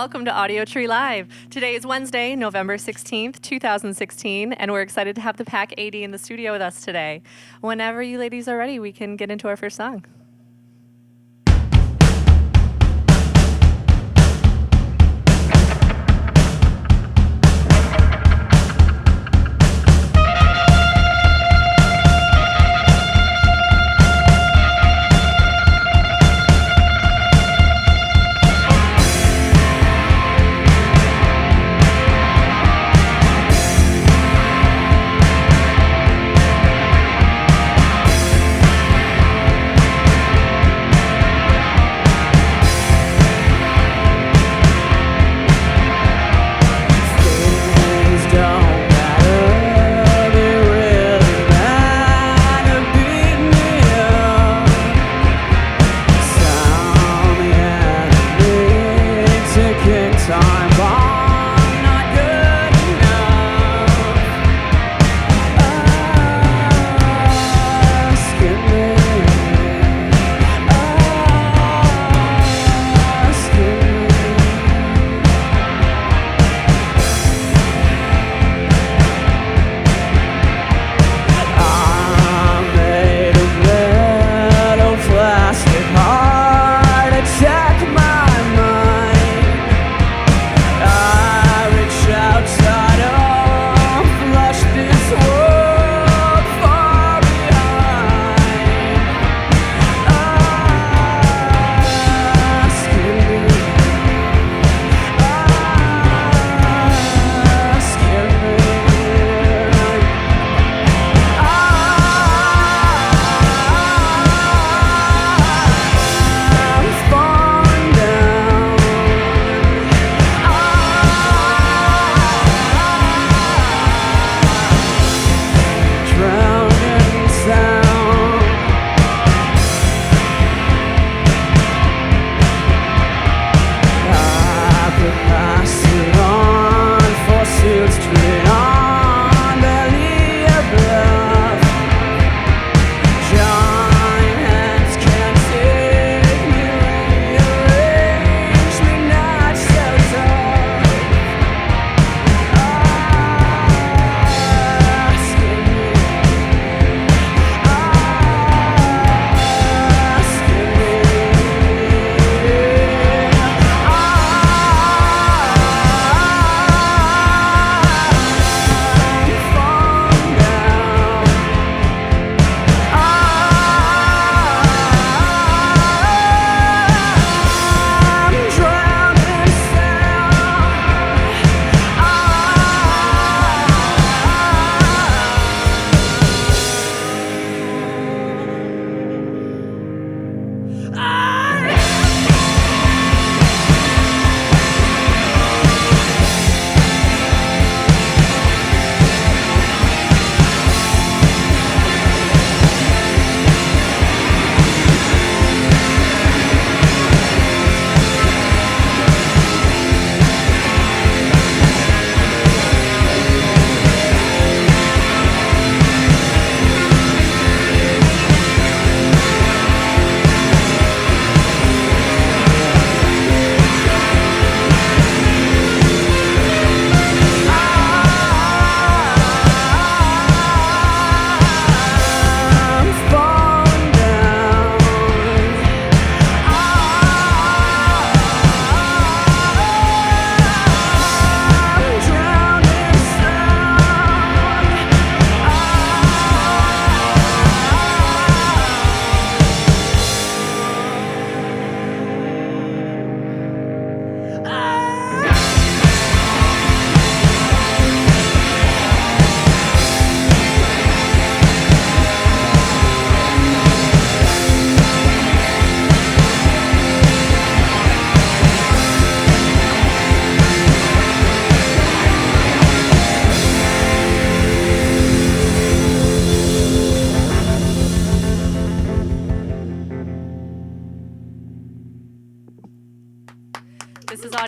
Welcome to Audiotree Live. Today is Wednesday, November 16th, 2016, and we're excited to have the Pack 80 in the studio with us today. Whenever you ladies are ready, we can get into our first song.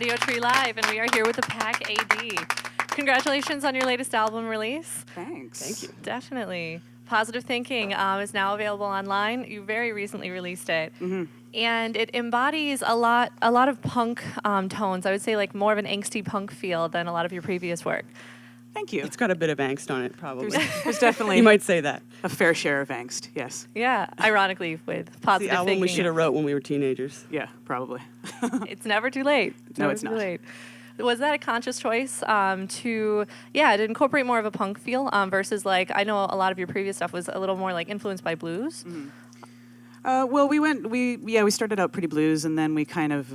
Audiotree Live, and we are here with the Pack AD. Congratulations on your latest album release. Thanks. Thank you. Definitely. Positive Thinking is now available online. You very recently released it. Mm-hmm. And it embodies a lot of punk tones. I would say like more of an angsty punk feel than a lot of your previous work. Thank you. It's got a bit of angst on it, probably. There's definitely You might say that. a fair share of angst, yes. Yeah, ironically with It's Positive the album Thinking. we should have wrote when we were teenagers. Yeah, probably. It's never too late. No, Never it's too not. late. Was that a conscious choice to incorporate more of a punk feel versus like I know a lot of your previous stuff was a little more like influenced by blues? Mm-hmm. Well, we started out pretty blues, and then we kind of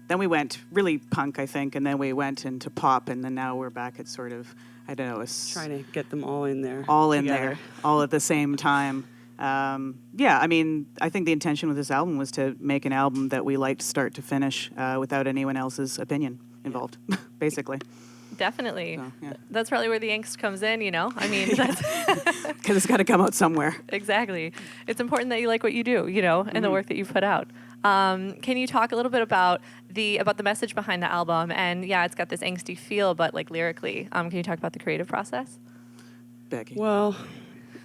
then we went really punk, I think, and then we went into pop, and then now we're back at sort of Trying to get them all in there. all in together. there, all at the same time. I mean, I think the intention with this album was to make an album that we liked start to finish without anyone else's opinion involved, basically. Definitely. So, yeah. That's probably where the angst comes in, you know? I mean, that's Because it's got to come out somewhere. exactly. It's important that you like what you do, you know, and the Mm-hmm. work that you put out. Can you talk a little bit about the message behind the album? And yeah, it's got this angsty feel, but like lyrically, can you talk about the creative process? Becky. Well,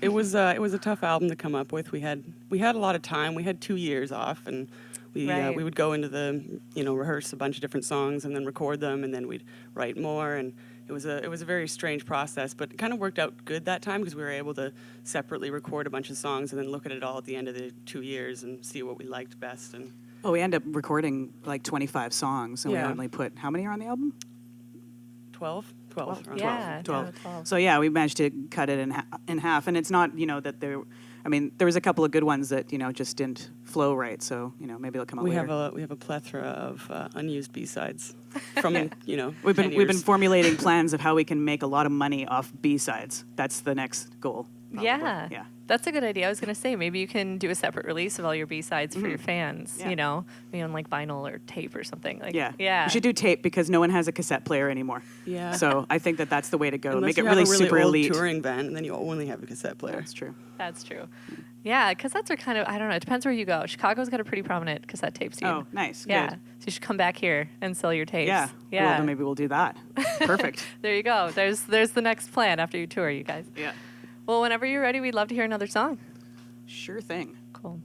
it was a tough album to come up with. We had a lot of time. We had 2 years off, and Right. we would go into the rehearse a bunch of different songs and then record them, and then we'd write more. And it was a very strange process, but it kind of worked out good that time because we were able to separately record a bunch of songs and then look at it all at the end of the 2 years and see what we liked best. And Well, we ended up recording like 25 songs, and Yeah. we only put, how many are on the album? 12. around Yeah. 12. 12. So yeah, we managed to cut it in half, and it's not, that there was a couple of good ones that, just didn't flow right, so, maybe they'll come out We later. have a plethora of unused B-sides from We've 10 been years. formulating plans of how we can make a lot of money off B-sides. That's the next goal. probably. Yeah. That's a good idea. I was going to say maybe you can do a separate release of all your B-sides for your fans, Yeah. maybe on like vinyl or tape or something. Like, Yeah. Yeah. We should do tape because no one has a cassette player anymore. Yeah. So I think that's the way to go. Unless Make you it have really a really super old elite. touring band, and then you only have a cassette player. That's true. That's true. Yeah, cassettes are kind of, I don't know, it depends where you go. Chicago's got a pretty prominent cassette tape scene. Oh, nice. Yeah. Good. So you should come back here and sell your tapes. Yeah. Yeah. Well, then maybe we'll do that. Perfect. There you go. There's the next plan after you tour, you guys. Yeah. Well, whenever you're ready, we'd love to hear another song. Sure thing. Cool.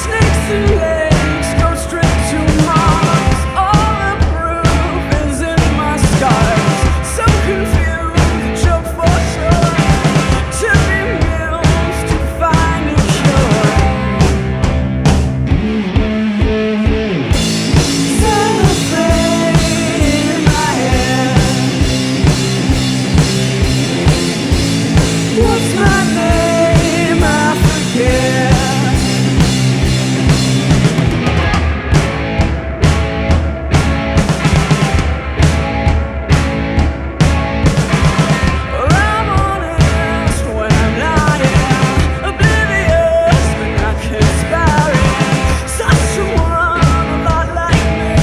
Snakes and legs go straight to Mars. All the proof is in my scars. So confused, jump for sure. Turning mills to find a cure. Cellophane in my head. What's my name? I forget. I'm honest when I'm lying, oblivious but not conspiring. Such a one, a lot like me,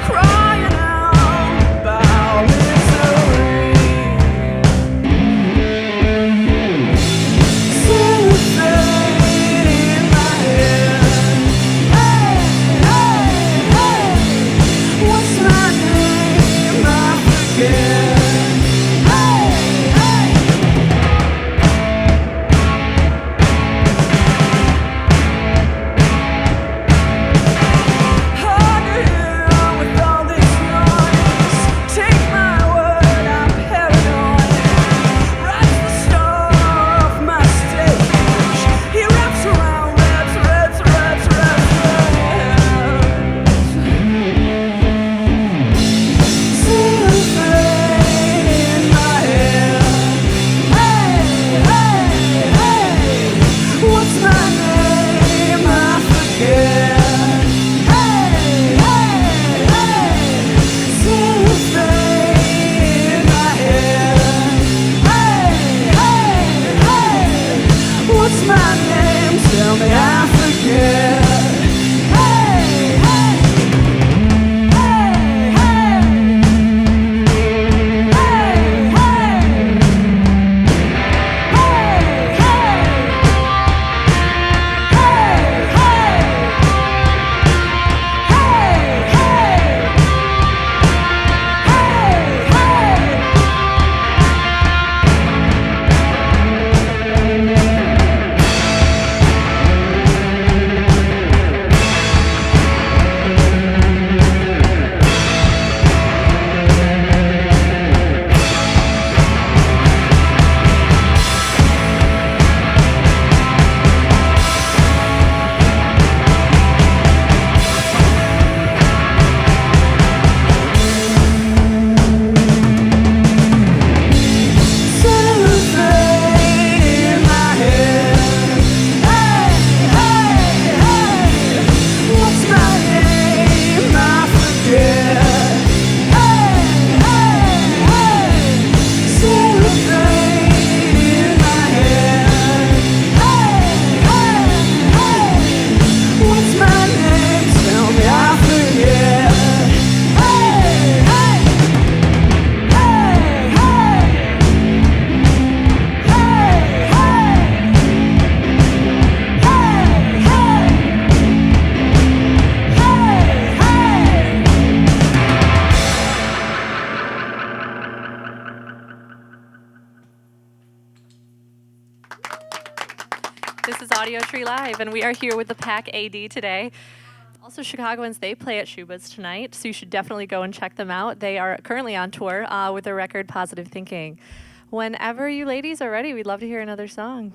crying out about misery. This is Audiotree Live, and we are here with the Pack AD today. Also, Chicagoans, they play at Schubert's tonight, so you should definitely go and check them out. They are currently on tour with their record Positive Thinking. Whenever you ladies are ready, we'd love to hear another song.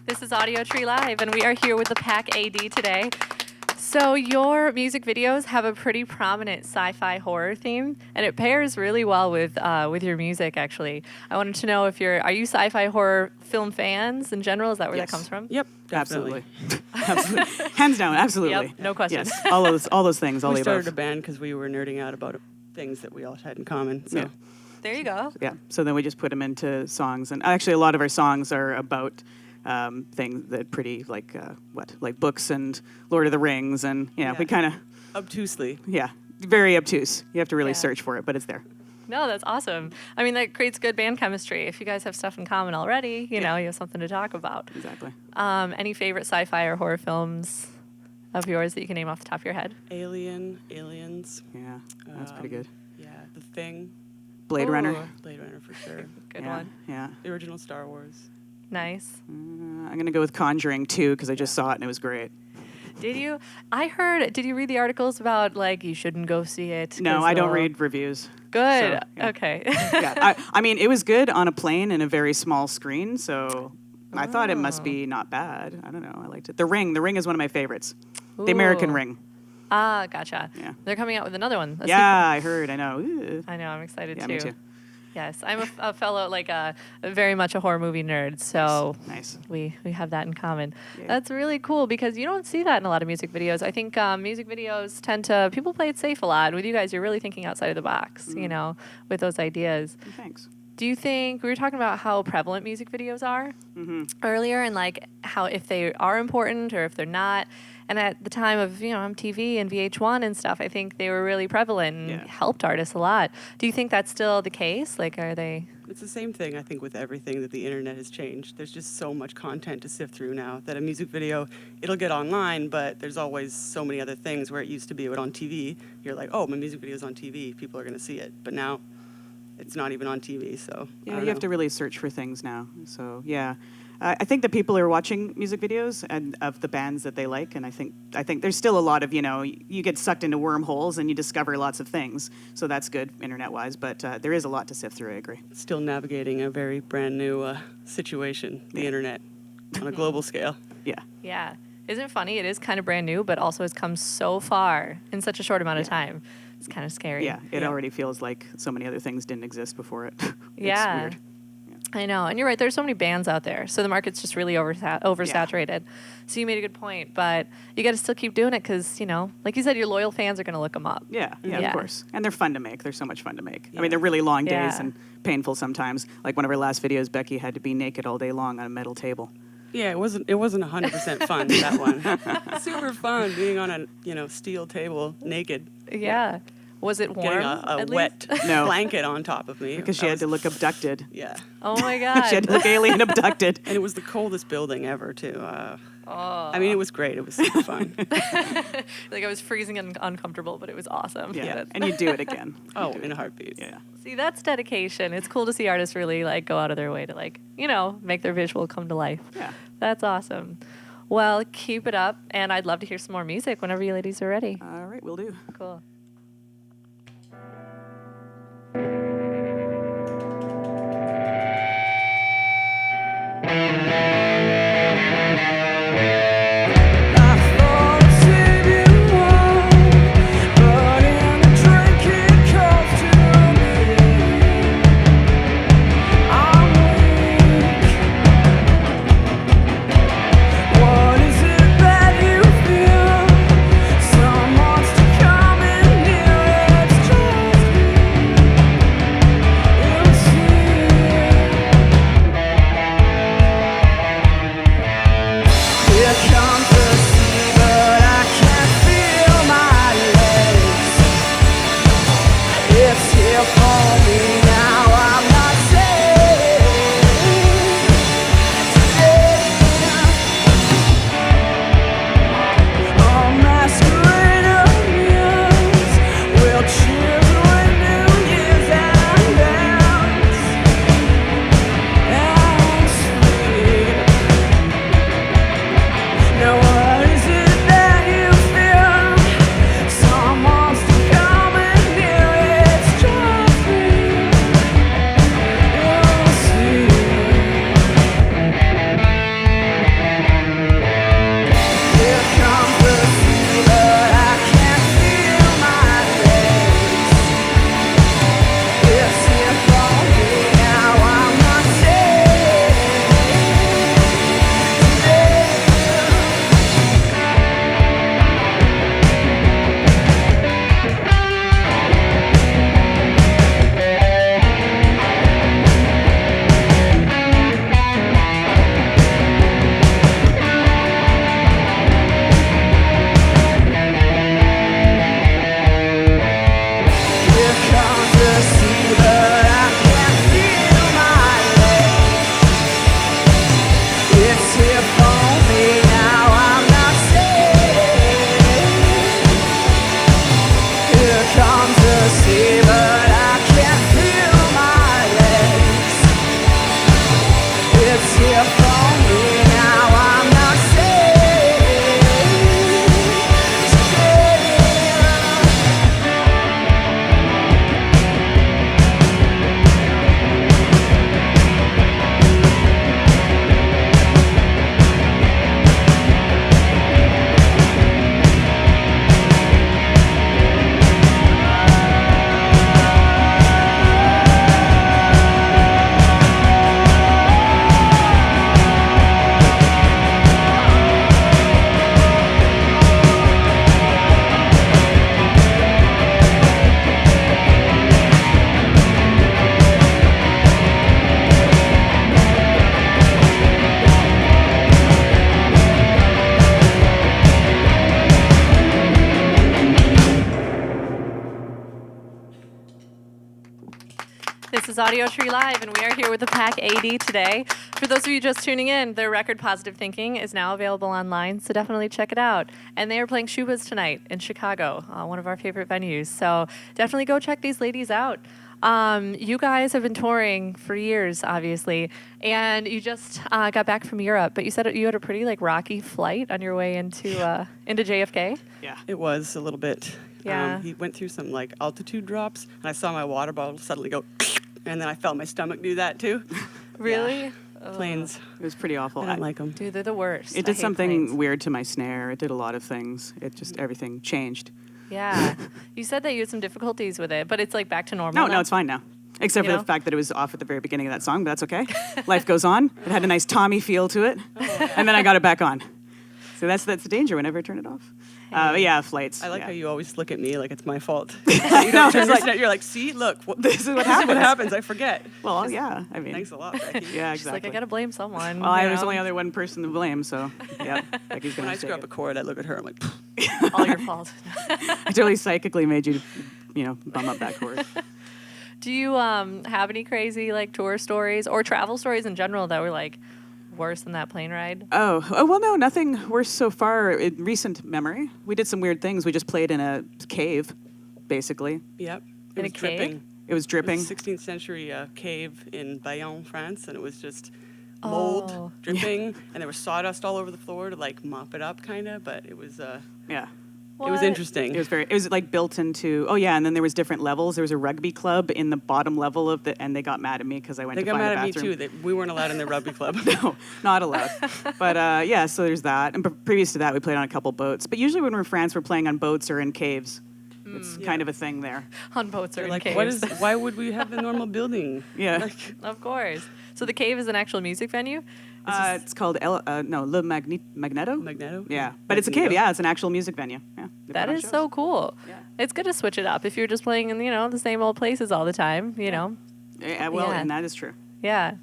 This is Audiotree Live, and we are here with the Pack AD today. So your music videos have a pretty prominent sci-fi horror theme, and it pairs really well with your music, actually. I wanted to know if are you sci-fi horror film fans in general? Is that where Yes. Mm-hmm. that comes from? Yep, definitely. Absolutely. Hands down, absolutely. Yep, no question. Yes, all those things, all We the started a above. band because we were nerding out about things that we all had in common. So Yeah. There you go. Yeah, so then we just put them into songs, and actually a lot of our songs are about things that pretty like books and Lord of the Rings, and we Yeah. kind of obtusely. very obtuse. You have to really Yeah. search for it, but it's there. No, that's awesome. I mean, that creates good band chemistry. If you guys have stuff in common already, you know, you have something to talk about. Exactly. Any favorite sci-fi or horror films of yours that you can name off the top of your head? Aliens. Yeah, that's pretty good. Yeah, The Thing. Blade Runner. Ooh, Blade Runner for sure. good Yeah, one. yeah. The original Star Wars. Nice. I'm going to go with Conjuring 2 because I just saw it and it was great. Did you? I heard. Did you read the articles about like you shouldn't go see it? No, 'cause I don't they'll- read reviews. Good. So, yeah. Okay. Yeah, I mean, it was good on a plane in a very small screen, so I thought it must be not bad. I don't know. I liked it. The Ring is one of my favorites. The American Ooh. Ring. Ah, gotcha. Yeah. They're coming out with another one. a Yeah, sequel. I heard. I know. Ooh. I know. I'm excited Yeah, too. me too. Yes, I'm a fellow like very much a horror movie nerd. So Nice. we have that in common. Yay. That's really cool because you don't see that in a lot of music videos. I think music videos tend to people play it safe a lot. With you guys, you're really thinking outside of the box. You know, with those ideas. Thanks. Do you think we were talking about how prevalent music videos are earlier, and like how if they are important or if they're not? And at the time of MTV and VH1 and stuff, I think they were really prevalent and Yeah. helped artists a lot. Do you think that's still the case? Like, are they? It's the same thing, I think, with everything that the internet has changed. There's just so much content to sift through now that a music video, it'll get online, but there's always so many other things where it used to be on TV. You're like, oh, my music video's on TV. People are going to see it. But now it's not even on TV, so. I Yeah, don't you have know. to really search for things now. So yeah, I think that people are watching music videos and of the bands that they like, and I think there's still a lot of you get sucked into wormholes and you discover lots of things. So that's good internet-wise, but there is a lot to sift through. I agree. Still navigating a very brand new situation, the internet, on a global scale. Yeah, Yeah. Isn't it funny? It is kind of brand new, but also has come so far in such a short amount of time. It's kind of scary. yeah. It Yeah. already feels like so many other things didn't exist before it. Yeah. It's weird. I know. And you're right. There's so many bands out there. So the market's just really oversaturated. So you made a good point. But you got to still keep doing it because, like you said, your loyal fans are going to look them up. Yeah, yeah, Yeah. of course. And they're fun to make. They're so much fun to make. I Yeah. mean, they're really long days Yeah. and painful sometimes. Like one of our last videos, Becky had to be naked all day long on a metal table. Yeah, it wasn't 100% fun, that one. Super fun being on a steel table naked. Yeah. Was it warm? Getting a at wet least? No. blanket on top of me. Because she That had to was- look abducted. Yeah. Oh my She had God. to look alien abducted. And it was the coldest building ever, too. Oh. I mean, it was great. It was super fun. Like I was freezing and uncomfortable, but it was awesome. Yeah, and you do it again. Oh, in a heartbeat. Yeah. See, that's dedication. It's cool to see artists really like go out of their way to make their visual come to life. Yeah. That's awesome. Well, keep it up, and I'd love to hear some more music whenever you ladies are ready. All right, we'll do. Cool. I thought I'd save you all, but in the drink it comes to me. I'm weak. What is it that you feel? Someone's coming near. It's just here comes the sea, but I can't feel my legs. It's here for me now. I'm not safe. All masqueraders will choose when New Year's ends and sleep. Now what is it that you feel? Someone's coming near. It's just me. This is Audiotree Live, and we are here with the Pack AD today. For those of you just tuning in, their record Positive Thinking is now available online, so definitely check it out. And they are playing Shubas tonight in Chicago, one of our favorite venues. So definitely go check these ladies out. You guys have been touring for years, obviously, and you just got back from Europe. But you said you had a pretty rocky flight on your way into JFK. Yeah. It was a little bit. Yeah. He went through some altitude drops, and I saw my water bottle suddenly go, and then I felt my stomach do that too. Really? Planes, It was pretty awful. I don't like them. Dude, they're the worst. It I did hate something planes. weird to my snare. It did a lot of things. It just, everything changed. Yeah. You said that you had some difficulties with it, but it's back to normal. No, now? no, it's fine now. Except You for know? the fact that it was off at the very beginning of that song, but that's okay. Life goes on. It had a nice Tommy feel to it. And then I got it back on. So that's the danger whenever I turn it off. But yeah, flights. I like yeah. how you always look at me like it's my fault. No, You don't turn it's your like- snare- you're like, see, look, This is what this is happens. what happens. I forget. Well, yeah. I mean, Thanks a lot, Becky. yeah, She's exactly. I gotta blame someone. well, you there's know? only other one person to blame, so yeah. Becky's When gonna I take screw up it. a chord, I look at her. I'm like, All your fault. I totally psychically made you, bum up that chord. Do you have any crazy tour stories or travel stories in general that were worse than that plane ride? Oh, well, no, nothing worse so far in recent memory. We did some weird things. We just played in a cave, basically. yep. It In a was cave? dripping. It was It dripping. was a 16th century cave in Bayonne, France, and it was just mold Oh. dripping, and there was sawdust all over the floor to mop it up, kind of. But it was Yeah. it was What? interesting. It was built into, oh yeah, and then there was different levels. There was a rugby club in the bottom level of the, and they got mad at me because I went They to got find mad a at me bathroom. too. That we weren't allowed in their rugby club. No, not allowed. But yeah, so there's that. And previous to that, we played on a couple boats. But usually when we're in France, we're playing on boats or in caves. It's kind of a thing there. On boats or They're in like, caves? what is? Why would we have the normal building? Yeah. Of course. So the cave is an actual music venue? It's called Le Magneto. Magneto. Yeah, but it's a cave. Magneto. Yeah, it's an actual music venue. Yeah, they That put on is shows. so cool. Yeah. It's good to switch it up if you're just playing in the same old places all the time. Yeah, well, Yeah. and that is true. Yeah.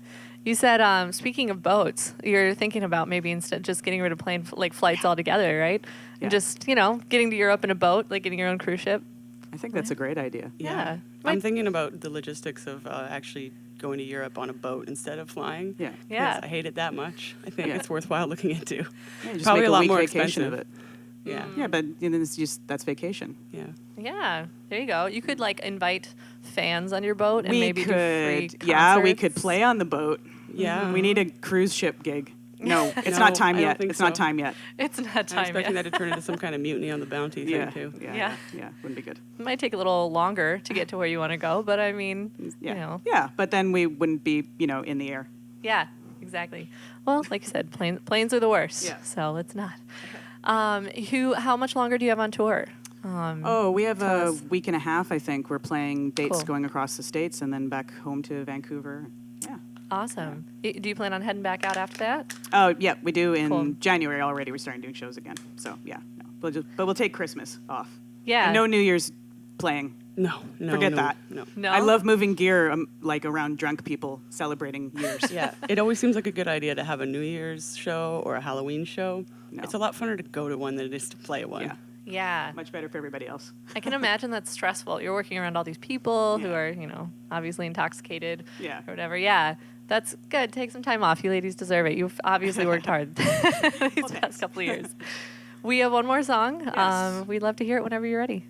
You said, speaking of boats, you're thinking about maybe instead just getting rid of plane flights altogether, right? Yeah. And just getting to Europe in a boat, getting your own cruise ship. I think that's a great idea. Yeah. I'm thinking about the logistics of actually going to Europe on a boat instead of flying. Yeah. 'Cause Yeah. I hate it that much. I think Yeah. it's worthwhile looking into. Yeah, just Probably make a lot week more vacation expensive. of it. Yeah. Yeah, but it's just that's vacation. Yeah. Yeah. There you go. You could invite fans on your boat and we maybe do free could, yeah, we could concerts. play on the boat. Yeah. We need a cruise ship gig. No, it's No, not time I don't yet. think It's not so. time yet. It's not I'm time expecting yet. that to turn into some kind of mutiny on the Bounty Yeah, thing too. yeah, wouldn't be good. It might take a little longer to get to where you want to go, but I mean, Yeah, yeah, but then we wouldn't be, in the air. Yeah, exactly. Well, like you said, planes are the worst. Yeah. So let's not. How much longer do you have on tour? Oh, we have tell a us. week and a half, I think. We're playing dates Cool. going across the states and then back home to Vancouver. Yeah. Awesome. Do you plan on heading back out after that? Oh, yeah, we do in Cool. January already. We're starting doing shows again. So, yeah. No. But we'll take Christmas off. Yeah. And no New Year's playing. No, no. Forget no, that. No. No. I love moving gear around drunk people celebrating years. Yeah, it always seems like a good idea to have a New Year's show or a Halloween show. No. It's a lot funner to go to one than it is to play one. Yeah. Yeah. Much better for everybody else. I can imagine that's stressful. You're working around all these people who Yeah. are, obviously intoxicated Yeah. or whatever. Yeah. That's good. Take some time off. You ladies deserve it. You've obviously worked hard these past thanks. couple of years. We have one more song. Yes. We'd love to hear it whenever you're ready.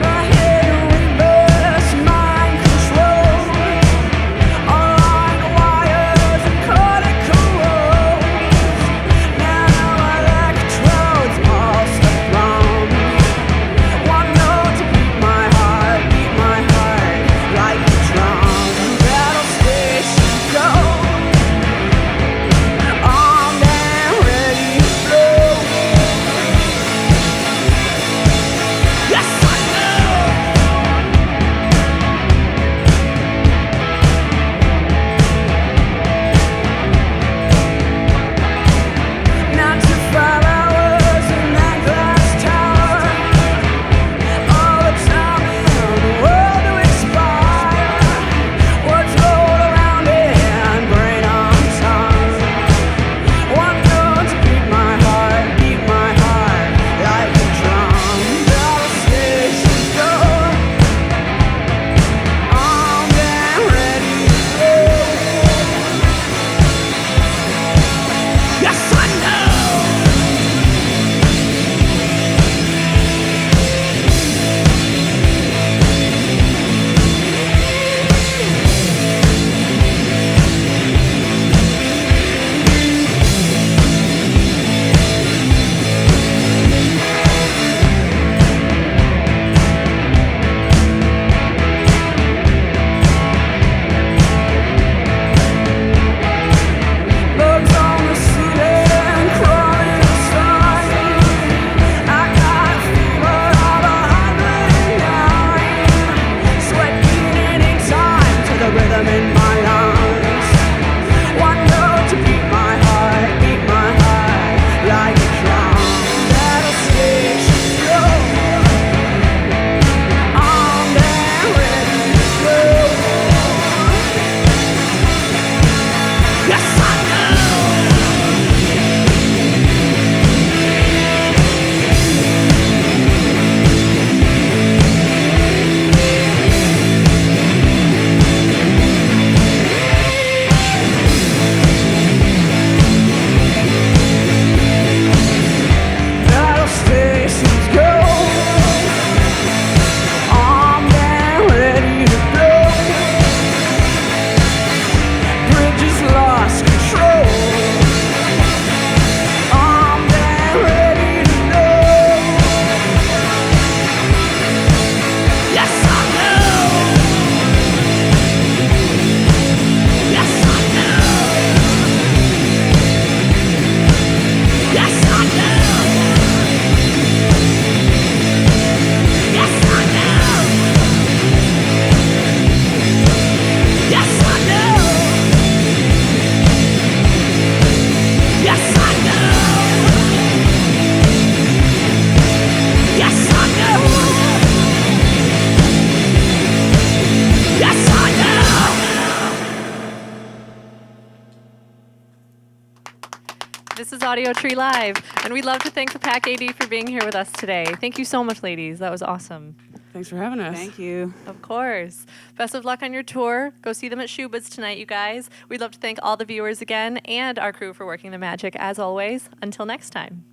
My head reverse mind control. Along wires and caught corrodes. Now electrodes pulse the drum. One note This is Audiotree Live, and we'd love to thank the PAC AD for being here with us today. Thank you so much, ladies. That was awesome. Thanks for having us. Thank you. Of course. Best of luck on your tour. Go see them at Schubert's tonight, you guys. We'd love to thank all the viewers again and our crew for working the magic, as always. Until next time.